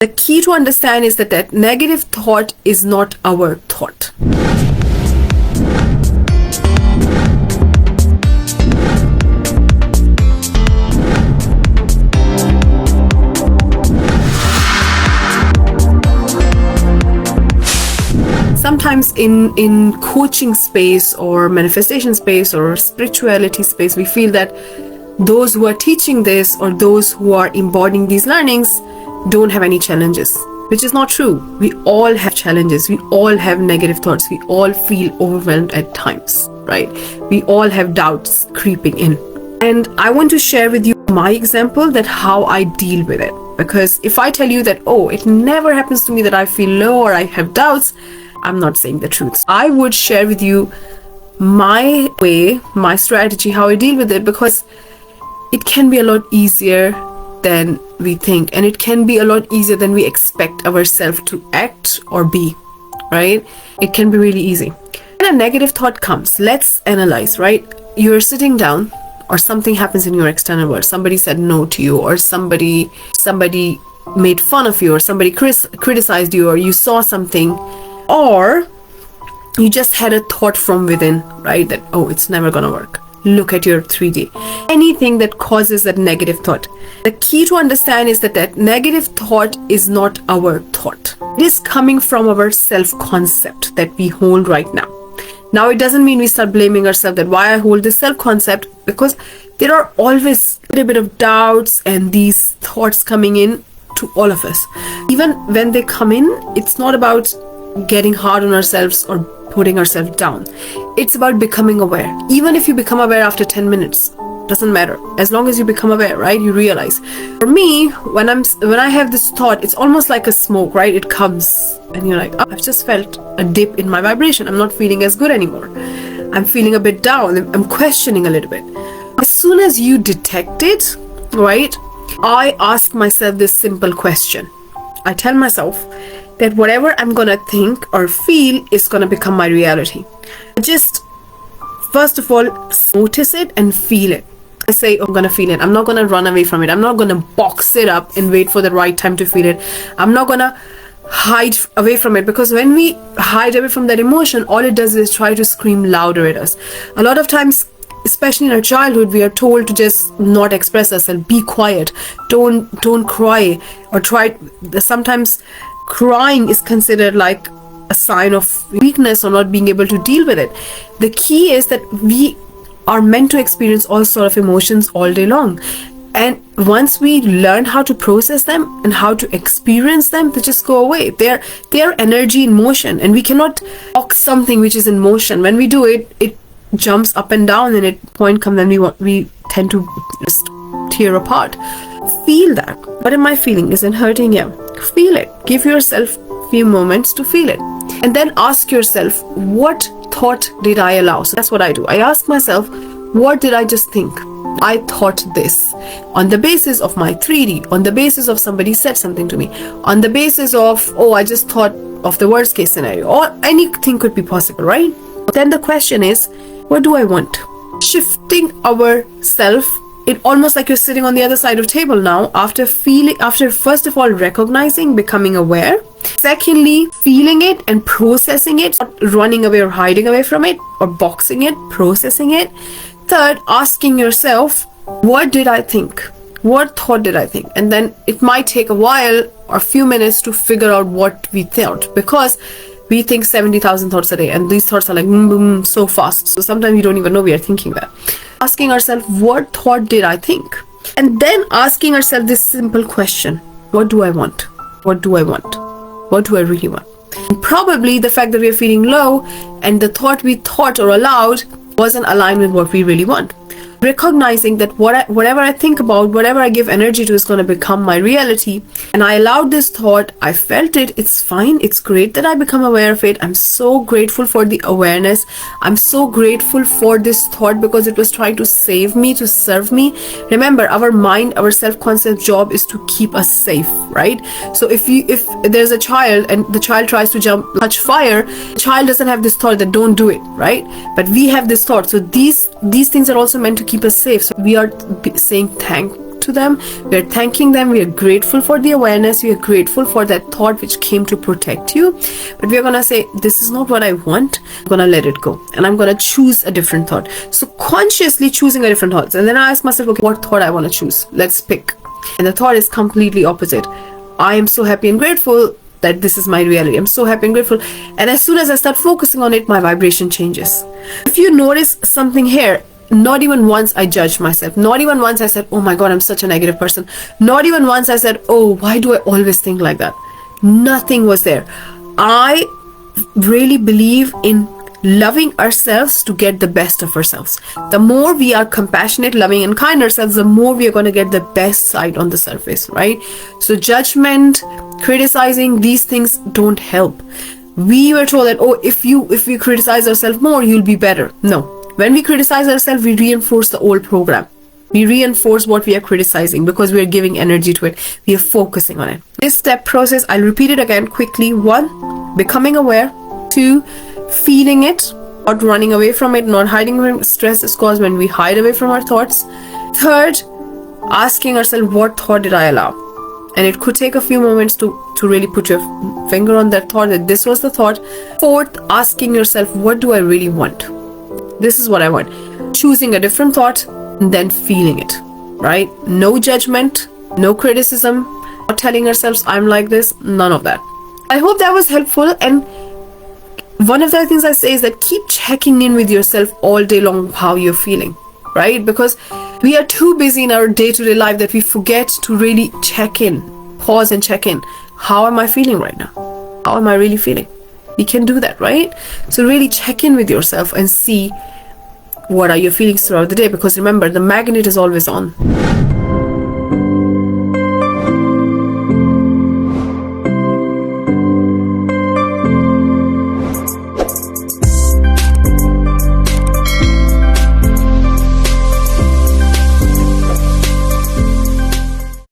The key to understand is that negative thought is not our thought. Sometimes in coaching space or manifestation space or spirituality space, we feel that those who are teaching this or those who are embodying these learnings don't have any challenges, which is not true. We all have challenges. We all have negative thoughts. We all feel overwhelmed at times, right? We all have doubts creeping in. And I want to share with you my example that how I deal with it. Because if I tell you that, oh, it never happens to me that I feel low or I have doubts, I'm not saying the truth. I would share with you my way, my strategy, how I deal with it, because it can be a lot easier than we think, and it can be a lot easier than we expect ourselves to act or be, right? It can be really easy. When a negative thought comes, let's analyze, right? You're sitting down or something happens in your external world. Somebody said no to you, or somebody made fun of you, or somebody criticized you, or you saw something, or you just had a thought from within, right? That, oh, it's never gonna work. Look at your 3D. Anything that causes that negative thought. The key to understand is that negative thought is not our thought. It is coming from our self-concept that we hold right now. Now, it doesn't mean we start blaming ourselves that why I hold this self-concept, because there are always a little bit of doubts and these thoughts coming in to all of us. Even when they come in, it's not about getting hard on ourselves or putting ourselves down. It's about becoming aware. Even if you become aware after 10 minutes, doesn't matter. As long as you become aware, right? You realize. For me, when I have this thought, it's almost like a smoke, right? It comes and you're like, oh, I've just felt a dip in my vibration. I'm not feeling as good anymore. I'm feeling a bit down. I'm questioning a little bit. As soon as you detect it, right? I ask myself this simple question. I tell myself that whatever I'm gonna think or feel is gonna become my reality. Just first of all, notice it and feel it. I say, I'm gonna feel it. I'm not gonna run away from it. I'm not gonna box it up and wait for the right time to feel it. I'm not gonna hide away from it, because when we hide away from that emotion, all it does is try to scream louder at us. A lot of times, especially in our childhood, we are told to just not express ourselves, be quiet, don't cry, or try. Sometimes crying is considered like a sign of weakness or not being able to deal with it. The key is that we are meant to experience all sorts of emotions all day long, and once we learn how to process them and how to experience them, they just go away. They're energy in motion, and we cannot box something which is in motion. When we do it, it jumps up and down, and at point comes when we tend to just tear apart. Feel that. What am I feeling? Is it hurting? Yeah. Feel it. Give yourself a few moments to feel it, and then ask yourself, what thought did I allow? So that's what I do. I ask myself, what did I just think? I thought this on the basis of my 3D, on the basis of somebody said something to me, on the basis of, oh, I just thought of the worst case scenario, or anything could be possible, right? Then the question is, what do I want? Shifting ourself, it almost like you're sitting on the other side of the table now, after first of all recognizing, becoming aware, secondly feeling it and processing it, not running away or hiding away from it or boxing it, processing it. Third, asking yourself, what did I think? What thought did I think? And then it might take a while or a few minutes to figure out what we thought, because we think 70,000 thoughts a day, and these thoughts are like boom, boom, so fast. So sometimes we don't even know we are thinking that. Asking ourselves, what thought did I think? And then asking ourselves this simple question, what do I want? What do I want? What do I really want? And probably the fact that we are feeling low and the thought we thought or allowed wasn't aligned with what we really want. Recognizing that whatever I think about, whatever I give energy to is going to become my reality. And I allowed this thought, I felt it, it's fine, it's great that I become aware of it. I'm so grateful for the awareness. I'm so grateful for this thought, because it was trying to save me, to serve me. Remember, our mind, our self-concept job is to keep us safe, right? So if there's a child and the child tries to touch fire, the child doesn't have this thought that don't do it, right? But we have this thought. So these things are also meant to keep us safe. So we are saying thank to to them, we are thanking them, we are grateful for the awareness, we are grateful for that thought which came to protect you. But we are going to say, this is not what I want. I'm going to let it go. And I'm going to choose a different thought. So consciously choosing a different thought. And then I ask myself, okay, what thought I want to choose? Let's pick. And the thought is completely opposite. I am so happy and grateful that this is my reality. I'm so happy and grateful. And as soon as I start focusing on it, my vibration changes. If you notice something here, not even once I judged myself. Not even once I said, oh my God, I'm such a negative person. Not even once I said, oh, why do I always think like that? Nothing was there. I really believe in loving ourselves to get the best of ourselves. The more we are compassionate, loving, and kind ourselves, the more we are going to get the best side on the surface, right? So judgment, criticizing, these things don't help. We were told that, oh, if we criticize ourselves more, you'll be better. No. When we criticize ourselves, we reinforce the old program. We reinforce what we are criticizing because we are giving energy to it. We are focusing on it. This step process, I'll repeat it again quickly. 1, becoming aware. 2, feeling it, not running away from it, not hiding from it. Stress is caused when we hide away from our thoughts. 3rd, asking ourselves, what thought did I allow? And it could take a few moments to really put your finger on that thought, that this was the thought. 4th, asking yourself, what do I really want? This is what I want. Choosing a different thought and then feeling it, right? No judgment, no criticism, not telling ourselves I'm like this, none of that. I hope that was helpful. And one of the things I say is that keep checking in with yourself all day long how you're feeling, right? Because we are too busy in our day-to-day life that we forget to really check in, pause and check in. How am I feeling right now? How am I really feeling? We can do that, right? So really check in with yourself and see what are your feelings throughout the day, because remember, the magnet is always on.